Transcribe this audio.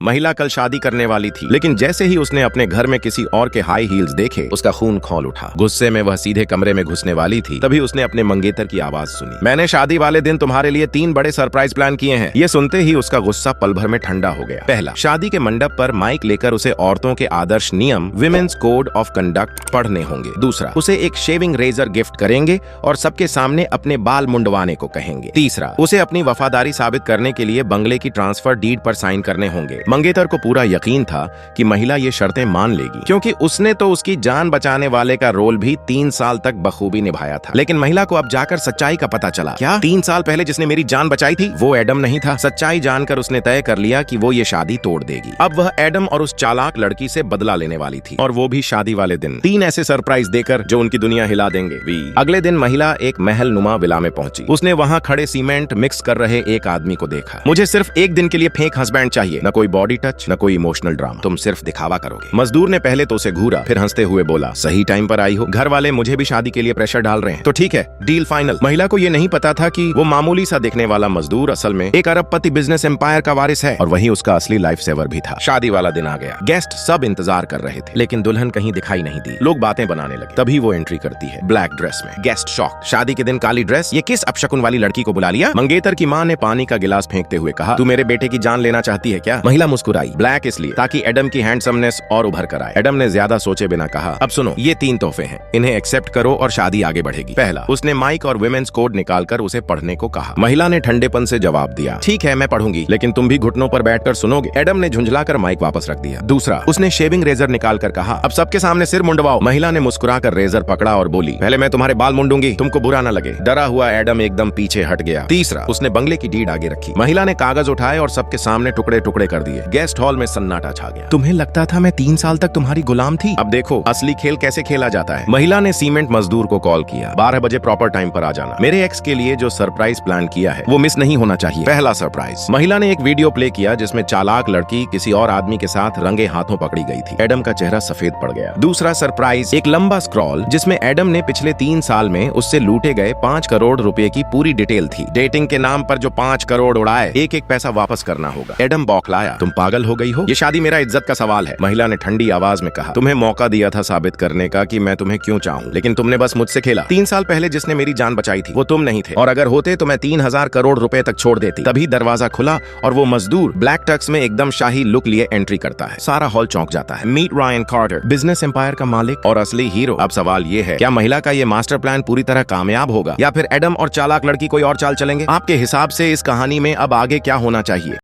महिला कल शादी करने वाली थी, लेकिन जैसे ही उसने अपने घर में किसी और के हाई हील्स देखे, उसका खून खौल उठा। गुस्से में वह सीधे कमरे में घुसने वाली थी, तभी उसने अपने मंगेतर की आवाज सुनी। मैंने शादी वाले दिन तुम्हारे लिए 3 बड़े सरप्राइज प्लान किए हैं। ये सुनते ही उसका गुस्सा पल भर में ठंडा हो गया। पहला, शादी के मंडप पर माइक लेकर उसे औरतों के आदर्श नियम विमेन्स कोड ऑफ कंडक्ट पढ़ने होंगे। दूसरा, उसे एक शेविंग रेजर गिफ्ट करेंगे और सबके सामने अपने बाल मुंडवाने को कहेंगे। तीसरा, उसे अपनी वफादारी साबित करने के लिए बंगले की ट्रांसफर डीड पर साइन करने होंगे। मंगेतर को पूरा यकीन था कि महिला ये शर्तें मान लेगी, क्योंकि उसने तो उसकी जान बचाने वाले का रोल भी 3 साल तक बखूबी निभाया था। लेकिन महिला को अब जाकर सच्चाई का पता चला। क्या 3 साल पहले जिसने मेरी जान बचाई थी वो एडम नहीं था? सच्चाई जानकर उसने तय कर लिया कि वो ये शादी तोड़ देगी। अब वह एडम और उस चालाक लड़की से बदला लेने वाली थी, और वो भी शादी वाले दिन। 3 ऐसे सरप्राइज देकर जो उनकी दुनिया हिला देंगे। अगले दिन महिला एक महल नुमा विला में पहुंची। उसने वहां खड़े सीमेंट मिक्स कर रहे एक आदमी को देखा। मुझे सिर्फ एक दिन के लिए फेक हस्बैंड चाहिए, न कोई बॉडी टच, न कोई इमोशनल ड्रामा। तुम सिर्फ दिखावा करोगे। मजदूर ने पहले तो उसे घूरा, फिर हंसते हुए बोला, सही टाइम पर आई हो। घर वाले मुझे भी शादी के लिए प्रेशर डाल रहे हैं, तो ठीक है, डील फाइनल। महिला को ये नहीं पता था कि वो मामूली सा दिखने वाला मजदूर असल में एक अरबपति बिजनेस एम्पायर का वारिस है, और वही उसका असली लाइफ सेवर भी था। शादी वाला दिन आ गया। गेस्ट सब इंतजार कर रहे थे, लेकिन दुल्हन कहीं दिखाई नहीं दी। लोग बातें बनाने लगे। तभी वो एंट्री करती है ब्लैक ड्रेस में। Guest shock. शादी के दिन काली ड्रेस, ये किस अपशकुन वाली लड़की को बुला लिया? मंगेतर की माँ ने पानी का गिलास फेंकते हुए कहा, तू मेरे बेटे की जान लेना चाहती है क्या? महिला मुस्कुराई। ब्लैक इसलिए ताकि एडम की हैंडसमनेस और उभर कर आए। एडम ने ज्यादा सोचे बिना कहा, अब सुनो, ये 3 तोहफे हैं, इन्हें एक्सेप्ट करो और शादी आगे बढ़ेगी। पहला, उसने माइक और विमेन्स कोड निकालकर उसे पढ़ने को कहा। महिला ने ठंडेपन से जवाब दिया, ठीक है, मैं पढ़ूंगी, लेकिन तुम भी घुटनों पर बैठकर सुनोगे। एडम ने झुंझलाकर माइक वापस रख दिया। दूसरा, उसने शेविंग रेजर निकालकर कहा, अब सबके सामने सिर मुंडवाओ। महिला ने मुस्कुराकर रेजर पकड़ा और बोली, पहले मैं तुम्हारे बाल मुंडूंगी, तुमको बुरा न लगे। डरा हुआ एडम एकदम पीछे हट गया। तीसरा, उसने बंगले की डीड आगे रखी। महिला ने कागज उठाए और सबके सामने टुकड़े टुकड़े कर दिए। गेस्ट हॉल में सन्नाटा छा गया। तुम्हें लगता था मैं 3 साल तक तुम्हारी गुलाम थी? अब देखो असली खेल कैसे खेला जाता है। महिला ने सीमेंट मजदूर को कॉल किया, 12 बजे प्रॉपर टाइम पर आ जाना। मेरे एक्स के लिए जो सरप्राइज प्लान किया है वो मिस नहीं होना चाहिए। पहला सरप्राइज। महिला ने एक वीडियो प्ले किया जिसमें चालाक लड़की किसी और आदमी के साथ रंगे हाथों पकड़ी गई थी। एडम का चेहरा सफेद पड़ गया। दूसरा सरप्राइज, एक लंबा स्क्रॉल जिसमें एडम ने पिछले 3 साल में उससे लूटे गए 5 करोड़ रुपए की पूरी डिटेल थी। डेटिंग के नाम पर जो 5 करोड़ उड़ाए, एक एक पैसा वापस करना होगा। एडम बौखलाया, तुम पागल हो गई हो? ये शादी मेरा इज्जत का सवाल है। महिला ने ठंडी आवाज में कहा, तुम्हें मौका दिया था साबित करने का कि मैं तुम्हें क्यों चाहूं, लेकिन तुमने बस मुझसे खेला। 3 साल पहले जिसने मेरी जान बचाई थी वो तुम नहीं थे, और अगर होते तो मैं 3000 करोड़ रुपए तक छोड़ देती। तभी दरवाजा खुला और वो मजदूर ब्लैक टक्स में एकदम शाही लुक लिए एंट्री करता है। सारा हॉल चौंक जाता है। Meet Ryan Carter, business empire का मालिक और असली हीरो। अब सवाल ये है, क्या महिला का ये मास्टर प्लान पूरी तरह कामयाब होगा, या फिर एडम और चालाक लड़की कोई और चाल चलेंगे? आपके हिसाब से इस कहानी में अब आगे क्या होना चाहिए?